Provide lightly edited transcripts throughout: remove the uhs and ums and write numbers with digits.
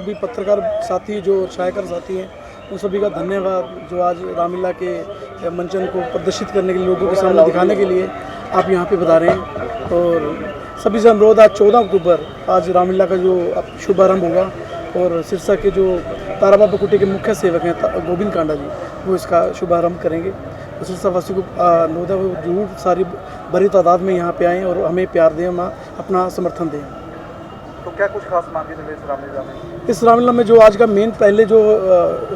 सभी पत्रकार साथी जो छायाकार साथी हैं उन सभी का धन्यवाद जो आज रामलीला के मंचन को प्रदर्शित करने के लिए, लोगों के सामने दिखाने के लिए आप यहाँ पे बता रहे हैं। और सभी से अनुरोध, आज 14 अक्टूबर आज रामलीला का जो शुभारंभ होगा और सिरसा के जो तारा बाबा कुटी के मुख्य सेवक हैं गोविंद कांडा जी, वो इसका शुभारंभ करेंगे। तो सिरसा वासी को अनुरोध है वो जरूर सारी बड़ी तादाद में यहाँ पे आएँ और हमें प्यार दें, अपना समर्थन दें। तो क्या कुछ खास मांगे थे इस रामलीला में? इस रामलीला में जो आज का मेन पहले जो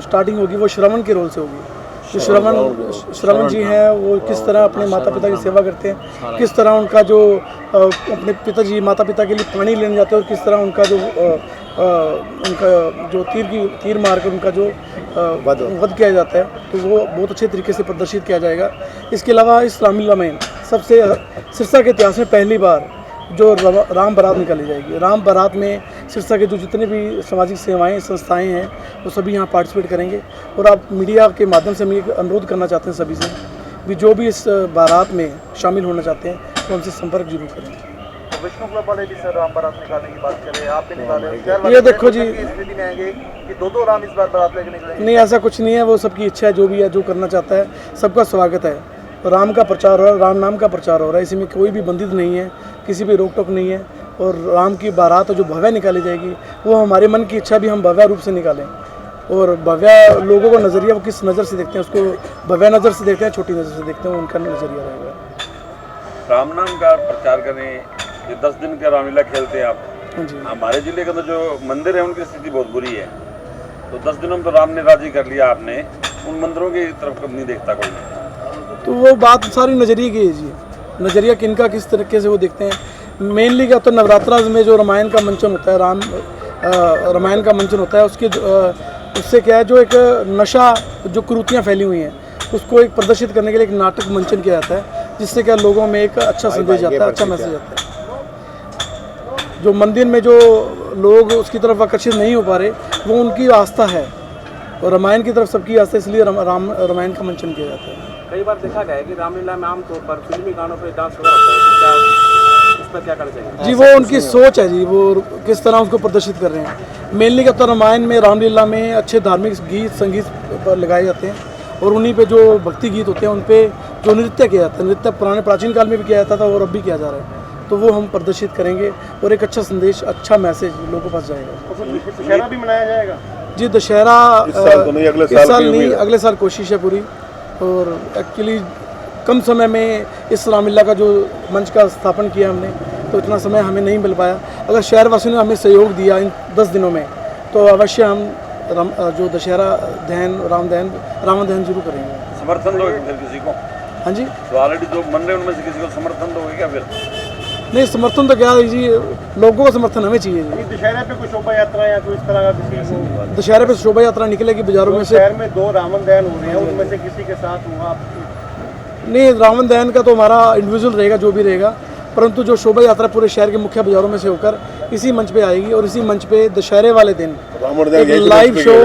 स्टार्टिंग होगी वो श्रवण के रोल से होगी। जो श्रवण जी हैं वो किस तरह अपने माता पिता की सेवा करते हैं, किस तरह उनका जो अपने पिताजी माता पिता के लिए पानी लेने जाते हैं और किस तरह उनका जो तीर मार कर उनका जो वध किया जाता है, तो वो बहुत अच्छे तरीके से प्रदर्शित किया जाएगा। इसके अलावा इस रामलीला में सबसे सिरसा के इतिहास में पहली बार जो राम बारात निकाली जाएगी। राम बारात में सिरसा के जो जितने भी सामाजिक सेवाएं संस्थाएं हैं वो सभी यहाँ पार्टिसिपेट करेंगे। और आप मीडिया के माध्यम से हम एक अनुरोध करना चाहते हैं सभी से भी, जो भी इस बारात में शामिल होना चाहते हैं तो उनसे संपर्क जरूर करें। तो विष्णु क्लब वाले भी सर राम बारात निकालने की बात करें, आप भी निकाले, ये देखो जी स्थिति में आएंगे कि दो राम इस बार बारात लेके निकलेंगे? नहीं, ऐसा कुछ नहीं है, वो सबकी इच्छा है, जो भी है जो करना चाहता है सबका स्वागत है। राम का प्रचार हो रहा है, राम नाम का प्रचार हो रहा है, इसमें कोई भी बंदित नहीं है, किसी भी रोक टोक नहीं है। और राम की बारात जो भव्य निकाली जाएगी वो हमारे मन की इच्छा भी हम भव्य रूप से निकालें। और भव्य लोगों का नज़रिया वो किस नज़र से देखते हैं, उसको भव्य नज़र से देखते हैं, छोटी नज़र से देखते हैं, उनका नज़रिया रहेगा। राम नाम का प्रचार करें, ये 10 दिन का रामलीला खेलते हैं आप। हाँ जी। हमारे जिले के अंदर जो मंदिर है उनकी स्थिति बहुत बुरी है, तो 10 दिनों में तो राम ने राजी कर लिया, आपने उन मंदिरों की तरफ कब नहीं देखता कोई। तो वो बात सारी नज़रिए की है जी, नज़रिया किनका किस तरीके से वो देखते हैं। मेनली क्या होता है, नवरात्रा में जो रामायण का मंचन होता है, रामायण का मंचन होता है, उससे क्या है, जो एक नशा जो कुरीतियाँ फैली हुई हैं उसको एक प्रदर्शित करने के लिए एक नाटक मंचन किया जाता है, जिससे क्या लोगों में एक अच्छा संदेश जाता है, अच्छा मैसेज आता है। जो मंदिर में जो लोग उसकी तरफ आकर्षित नहीं हो पा रहे वो उनकी आस्था है, और रामायण की तरफ सबकी आस्था, इसलिए रामायण का मंचन किया जाता है। कई बार देखा गया है कि रामलीला में आमतौर पर फिल्मी गानों पर डांस हो रहा होता है, तो क्या इस पर क्या करना चाहिए? जी, वो उनकी सोच है जी, वो किस तरह उसको प्रदर्शित कर रहे हैं। मेनली क्या तो रामायण में रामलीला में अच्छे धार्मिक गीत संगीत पर लगाए जाते हैं, और उन्हीं पे जो भक्ति गीत होते हैं उन पे जो नृत्य किया जाता है, नृत्य पुराने प्राचीन काल में भी किया जाता था और अब भी किया जा रहा है, तो वो हम प्रदर्शित करेंगे और एक अच्छा संदेश, अच्छा मैसेज लोगों के पास जाएगा। दशहरा भी मनाया जाएगा जी, दशहरा इस साल तो नहीं, अगले साल कोशिश है पूरी। और एक्चुअली कम समय में इस रामलीला का जो मंच का स्थापन किया हमने, तो इतना समय हमें नहीं मिल पाया। अगर शहरवासियों ने हमें सहयोग दिया इन 10 दिनों में, तो अवश्य हम जो दशहरा दहन रावण दहन जरूर करेंगे। समर्थन दोगे फिर किसी को? हाँ जी, तो ऑलरेडी जो मन रहे उनमें से किसी को समर्थन दोगे क्या फिर? नहीं, समर्थन तो क्या है जी, लोगों का समर्थन हमें चाहिए जी। दशहरे पे कोई शोभा यात्रा या कोई इस तरह का किसी को? दशहरे पे शोभा यात्रा निकलेगी बाजारों में से। शहर में 2 रावण दहन हो रहे हैं, उनमें से किसी के साथ हुआ? नहीं, रावण दहन का तो हमारा इंडिविजुअल रहेगा, जो भी रहेगा, परंतु जो शोभा यात्रा पूरे शहर के मुख्य बाजारों में से होकर इसी मंच पे आएगी, और इसी मंच पे दशहरे वाले दिन एक लाइव शो,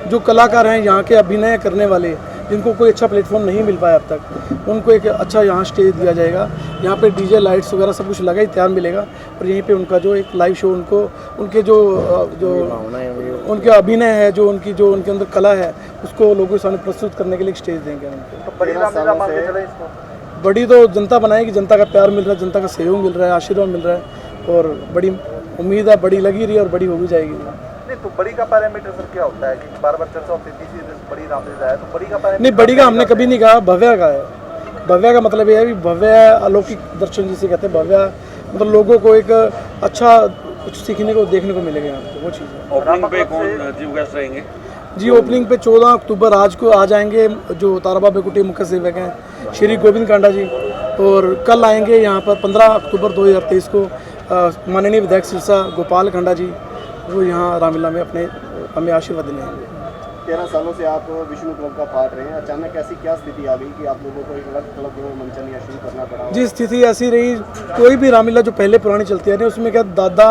जो कलाकार हैं यहाँ के अभिनय करने वाले, जिनको कोई अच्छा प्लेटफॉर्म नहीं मिल पाया अब तक, उनको एक अच्छा यहाँ स्टेज दिया जाएगा। यहाँ पे डीजे लाइट्स वगैरह सब कुछ लगा ही तैयार मिलेगा, और यहीं पे उनका जो एक लाइव शो, उनके जो उनके अभिनय है, जो उनके अंदर कला है, उसको लोगों के सामने प्रस्तुत करने के लिए एक स्टेज देंगे उनको। तो बड़ी रामलीला मान के चले इसको? बड़ी तो जनता बनाएगी, जनता का प्यार मिल रहा है, जनता का सहयोग मिल रहा है, आशीर्वाद मिल रहा है, और बड़ी उम्मीद है, बड़ी लगी रही है और बड़ी हो भी जाएगी। नहीं, तो बड़ी का पैरामीटर सर क्या होता है कि बार-बार चर्चा होती थी बड़ी रामलीला है, तो बड़ी का पैरामीटर? नहीं, बड़ी का हमने कभी नहीं कहा, भव्य का है। भव्य का मतलब ये है कि भव्य अलौकिक दर्शन जिसे कहते हैं, भव्य मतलब लोगों को एक अच्छा कुछ सीखने को देखने को मिलेगा यहाँ पे, वो चीज़ है। ओपनिंग पे कौन चीफ गेस्ट रहेंगे? जी, ओपनिंग पे 14 अक्टूबर आज को आ जाएंगे जो तारा बाबा कुटी मुख्य सेवक हैं श्री गोविंद कांडा जी, और कल आएंगे यहाँ पर 15 अक्टूबर 2023 को माननीय विधायक सिरसा गोपाल कांडा जी, वो यहाँ रामलीला में हमें आशीर्वाद देने आएंगे। 13 सालों से आप विष्णु क्लब का पार्ट रहे हैं, अचानक ऐसी क्या स्थिति आ गई कि आप लोगों को एक अलग क्लब में मंचन या शुरू करना पड़ा? जी, स्थिति ऐसी रही, कोई भी रामलीला जो पहले पुरानी चलती आ रही है उसमें क्या दादा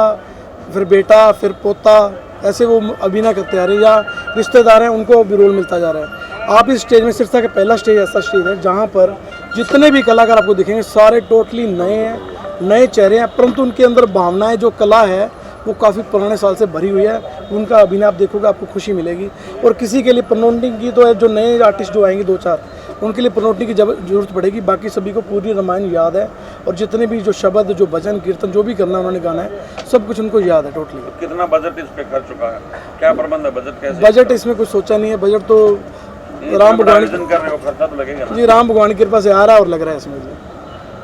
फिर बेटा फिर पोता ऐसे वो अभिनय करते आ रहे हैं, या रिश्तेदार हैं उनको भी रोल मिलता जा रहा है। आप इस स्टेज में, सिरसा का पहला स्टेज ऐसा स्टेज है जहाँ पर जितने भी कलाकार आपको दिखेंगे सारे टोटली नए हैं, नए चेहरे हैं, परंतु उनके अंदर भावनाएं, जो कला है वो काफ़ी पुराने साल से भरी हुई है। उनका अभिनय आप देखोगे आपको खुशी मिलेगी। और किसी के लिए प्रनोटिंग की तो है, जो नए आर्टिस्ट जो आएंगे 2-4 उनके लिए प्रनोटिंग की जरूरत पड़ेगी। बाकी सभी को पूरी रामायण याद है और जितने भी जो शब्द, जो भजन कीर्तन, जो भी करना उन्होंने गाना है, सब कुछ उनको याद है टोटली। कितना बजट इस पे खर्च चुका है, क्या प्रबंध है, बजट कैसे? बजट इसमें कुछ सोचा नहीं है। बजट तो राम भगवान आयोजन कर रहे हो, खर्चा तो लगेगा ना? जी, राम भगवान की कृपा से आ रहा है और लग रहा है इसमें जी,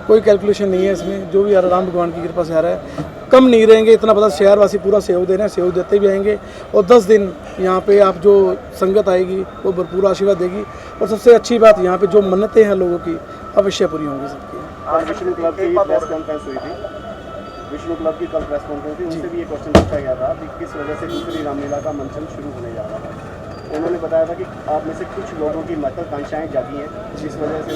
कोई कैलकुलेशन नहीं है इसमें, जो भी आ रहा है राम भगवान की कृपा से आ रहा है। कम नहीं रहेंगे इतना पता, शहरवासी पूरा सहयोग दे रहे हैं, सहयोग देते भी आएंगे। और 10 दिन यहाँ पे आप जो संगत आएगी वो भरपूर आशीर्वाद देगी। और सबसे अच्छी बात यहाँ पे जो मन्नतें हैं लोगों की अवश्य पूरी होंगी सबकी। आज विष्णु क्लब की प्रेस कॉन्फ्रेंस हुई थी, विष्णु क्लब की कल प्रेस कॉन्फ्रेंस थी, उनसे भी ये क्वेश्चन पूछा गया था कि किस वजह से दूसरी रामलीला का मंचन शुरू होने जा रहा था। उन्होंने बताया था कि आप में से कुछ लोगों की महत्वाकांक्षाएं जागी हैं, जिस वजह से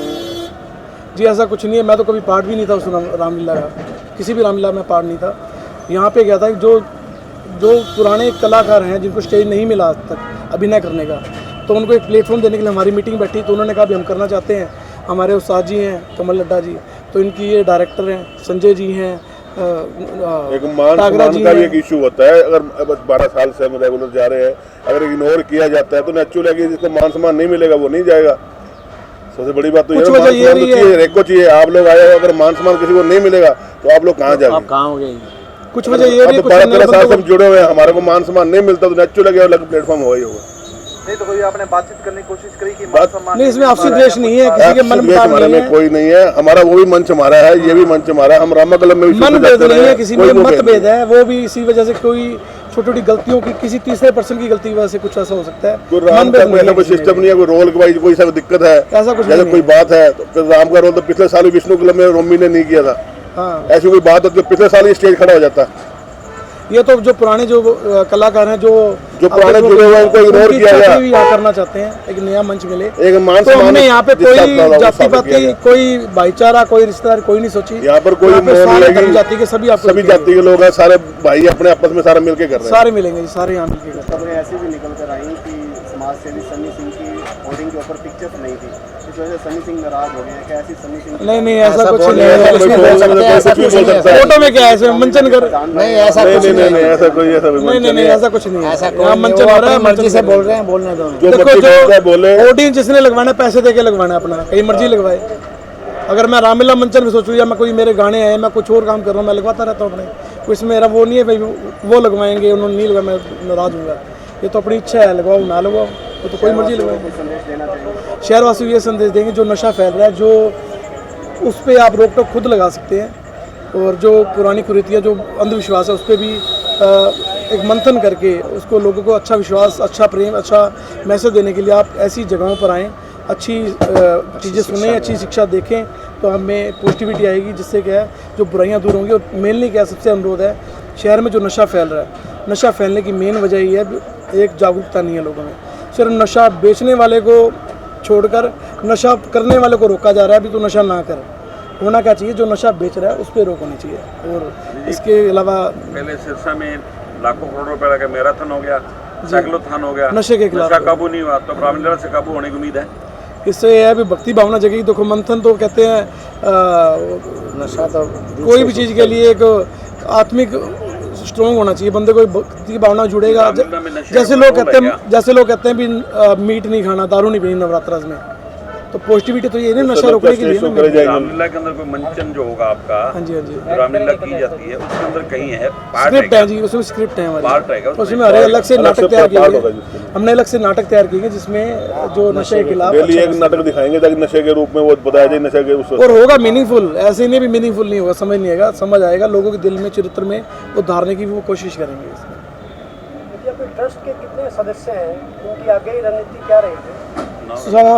जी ऐसा कुछ नहीं है। मैं तो कभी पार्ट भी नहीं था उस रामलीला का, किसी भी रामलीला में पार्ट नहीं था। यहाँ पे क्या था कि जो पुराने कलाकार हैं जिनको स्टेज नहीं मिला आज तक अभिनय करने का, तो उनको एक प्लेटफॉर्म देने के लिए हमारी मीटिंग बैठी। तो उन्होंने कहा भी हम करना चाहते हैं। हमारे उस्ताद जी हैं कमल लड्डा जी, तो इनकी ये डायरेक्टर हैं, संजय जी हैं, एक मान सम्मान का भी एक इशू होता है। अगर 12 साल से हम रेगुलर जा रहे हैं, अगर इग्नोर किया जाता है तो नेचुरल है कि जिसको मान सम्मान नहीं मिलेगा वो नहीं जाएगा। सबसे बड़ी बात तो ये रेको चाहिए। आप लोग आए हो, अगर मान सम्मान किसी को नहीं मिलेगा तो आप लोग कहाँ जाएंगे? आप कहाँ हो गए? कुछ वजह ये रही, 12-13 साल से हम जुड़े हुए हैं, हमारे को मान सम्मान नहीं मिलता तो नेचुरल है अलग प्लेटफॉर्म होगा ही होगा। नहीं तो कोई आपने बातचीत करने की कोशिश करी कि मान सम्मान नहीं, इसमें आपसी द्वेष नहीं है, किसी के मन में हमारे में कोई नहीं है। हमारा वो भी मंच हमारा है, ये भी मंच हमारा है। हम रामा कलम में भी मन भेद नहीं है, किसी में मतभेद है, वो भी इसी वजह से कोई छोटी छोटी गलतियों की, किसी तीसरे पर्सन की गलती की वजह से कुछ ऐसा हो सकता है। राम का कोई सिस्टम नहीं है, कोई रोल वाइज कोई सा दिक्कत है, ऐसा कुछ जैसे कोई बात है तो राम का रोल तो पिछले साल विष्णु क्लब में रोमी ने नहीं किया था। हाँ, ऐसी कोई बात होती है पिछले साल ही स्टेज खड़ा हो जाता है। ये तो जो पुराने जो कलाकार हैं, जो पुराने जुड़े हुए हैं उनको इग्नोर किया गया। यहाँ करना चाहते हैं एक नया मंच मिले, एक मान तो हमने यहाँ पे कोई जाति किया पाति, कोई भाईचारा, कोई रिश्तेदार कोई नहीं सोची। यहाँ पर कोई सारे जाति के सभी जाति के लोग हैं, सारे भाई अपने आपस में सारा मिलके कर रहे हैं। सारे मिलेंगे, सारे यहाँ मिलके कर रहे हैं। खबरें ऐसी भी निकल कर आई कि समाज सेवी सन्नी सिंह की होर्डिंग के ऊपर पिक्चर्स नहीं थी, इस वजह से सन्नी सिंह नाराज हो गए हैं। क्या ऐसी सन्नी सिंह? नहीं, ऐसा कुछ नहीं है। फोटो में क्या है, इसमें मंचन कर नहीं ऐसा कुछ नहीं, ऐसा कोई नहीं, ऐसा कुछ नहीं है। ऐसा यहाँ मंचन हो रहा है, मर्जी से बोल रहे हैं, बोलने दो। देखो, जो बोले होर्डिंग जिसने लगवाना है पैसे दे के लगवाना है, अपना कहीं मर्जी लगवाए। अगर मैं रामलीला मंचन में सोचूँ या मैं कोई मेरे गाने हैं, मैं कुछ और काम कर रहा हूँ, मैं लगवाता रहता हूँ अपने, कोई इसमें मेरा वो नहीं है भाई वो लगवाएंगे, उन्होंने नहीं लगवाया मैं नाराज हूँगा। ये तो अपनी इच्छा है, लगवाओ ना लगवाओ, वो तो कोई मर्जी लगवाए। संदेश देना चाहिए शहरवासी को ये संदेश देंगे, जो नशा फैल रहा है, जो उस पर आप रोक टोक खुद लगा सकते हैं। और जो पुरानी कुरीतियाँ, जो अंधविश्वास है, उस पर भी एक मंथन करके उसको लोगों को अच्छा विश्वास, अच्छा प्रेम, अच्छा मैसेज देने के लिए आप ऐसी जगहों पर आएँ, अच्छी चीज़ें सुनें, अच्छी शिक्षा देखें, तो हमें पॉजिटिविटी आएगी, जिससे क्या है जो बुराइयाँ दूर होंगी। और मेनली क्या सबसे अनुरोध है, शहर में जो नशा फैल रहा है, नशा फैलने की मेन वजह ये है एक जागरूकता नहीं है लोगों में। सिर्फ नशा बेचने वाले को छोड़कर नशा करने वाले को रोका जा रहा है। अभी तो नशा ना कर, होना क्या चाहिए, जो नशा बेच रहा है उस पर रोक होनी चाहिए। और इसके अलावा पहले सिरसा में लाखों करोड़ रुपए का मैराथन हो गया, साइक्लोथॉन हो गया, नशे के खिलाफ नशा काबू नहीं हुआ, तो रामलीला से काबू होने की उम्मीद है। इससे यह है भी भक्ति भावना जगेगी। देखो, मंथन तो कहते हैं नशा तो कोई भी चीज़ के लिए एक आत्मिक स्ट्रॉन्ग होना चाहिए, बंदे को भक्ति की भावना जुड़ेगा। जैसे लोग कहते हैं भी मीट नहीं खाना, दारू नहीं पीनी नवरात्र में, तो पॉजिटिविटी तो ये नहीं, नशा रोकने के लिए ना। रामलीला के अंदर कोई मंचन जो होगा आपका, हाँ जी, जो रामलीला की जाती है उसके अंदर कहीं है स्क्रिप्ट है जी, उसमें स्क्रिप्ट है हमारी, पार्ट रहेगा, उसमें हमारे अलग से नाटक तैयार किए गए। हमने अलग से नाटक तैयार किए गए जिसमें जो नशे के खिलाफ डेली एक नाटक दिखाएंगे ताकि नशे के रूप में वो बताया जाए नशे के उस, और होगा मीनिंगफुल। ऐसे नहीं भी मीनिंगफुल नहीं होगा, समझ नहीं आएगा, समझ आएगा लोगों के दिल में, चरित्र में वो धारने की वो कोशिश करेंगे। इसमें ट्रस्ट के कितने सदस्य हैं, उनकी आगे रणनीति क्या रहेगी?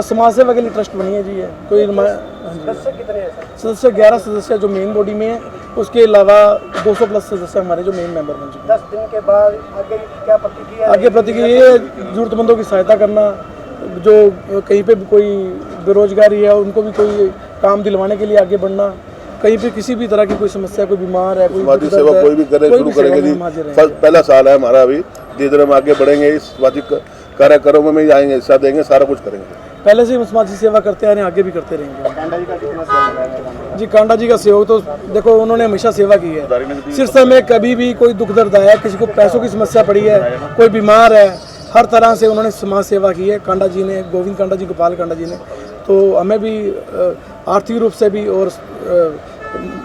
समाज सेवा के लिए ट्रस्ट बनी है जी। है कोई सदस्य कितने हैं? सदस्य 11 सदस्य जो मेन बॉडी में है, उसके अलावा 200 प्लस सदस्य हमारे जो मेन मेंबर बन चुके हैं। 10 दिन के बाद आगे क्या प्रतिक्रिया? आगे प्रतिक्रिया ये जरूरतमंदों की सहायता करना, जो कहीं पे भी कोई बेरोजगारी है उनको भी कोई काम दिलवाने के लिए आगे बढ़ना, कहीं पे किसी भी तरह की कोई समस्या, कोई बीमार है, कोई समाजिक सेवा कोई भी करे शुरू करेंगे जी। पहला साल है हमारा, अभी धीरे धीरे हम आगे बढ़ेंगे, इस सामाजिक कार्यक्रमों में जाएंगे, हिस्सा देंगे, सारा कुछ करेंगे। पहले से हम समाजिक सेवा करते आ रहे हैं, आगे भी करते रहेंगे टांडा जी का कितना सेवा लगाया? जी कांडा जी का सहयोग तो देखो उन्होंने हमेशा सेवा की है। सिरसा में कभी भी कोई दुख दर्द आया, किसी को पैसों की समस्या पड़ी है, कोई बीमार है, हर तरह से उन्होंने समाज सेवा की है कांडा जी ने, गोविंद कांडा जी, गोपाल कांडा जी ने। तो हमें भी आर्थिक रूप से भी और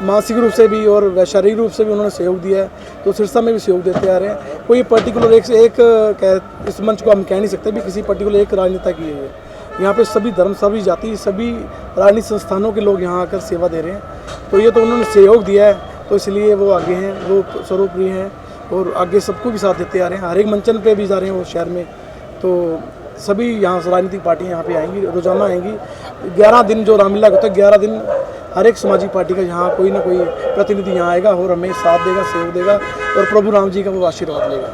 मानसिक रूप से भी और शारीरिक रूप से भी उन्होंने सहयोग दिया है। तो सिरसा में भी सहयोग देते आ रहे हैं। कोई पर्टिकुलर इस मंच को हम कह नहीं सकते भी किसी पर्टिकुलर एक राजनेता की है। यहाँ पे सभी धर्म, सभी जाति, सभी राजनीतिक संस्थानों के लोग यहाँ आकर सेवा दे रहे हैं। तो ये तो उन्होंने सहयोग दिया है, तो इसलिए वो आगे हैं, वो सर्वप्रिय हैं और आगे सबको भी साथ देते आ रहे हैं। हर एक मंचन पे भी जा रहे हैं वो शहर में। तो सभी यहाँ से राजनीतिक पार्टियाँ यहाँ पे आएंगी, रोजाना आएंगी। 11 दिन जो रामलीला होता है, 11 दिन हर एक सामाजिक पार्टी का यहाँ कोई ना कोई प्रतिनिधि यहाँ आएगा और हमें साथ देगा, सहयोग देगा और प्रभु राम जी का वो आशीर्वाद लेगा।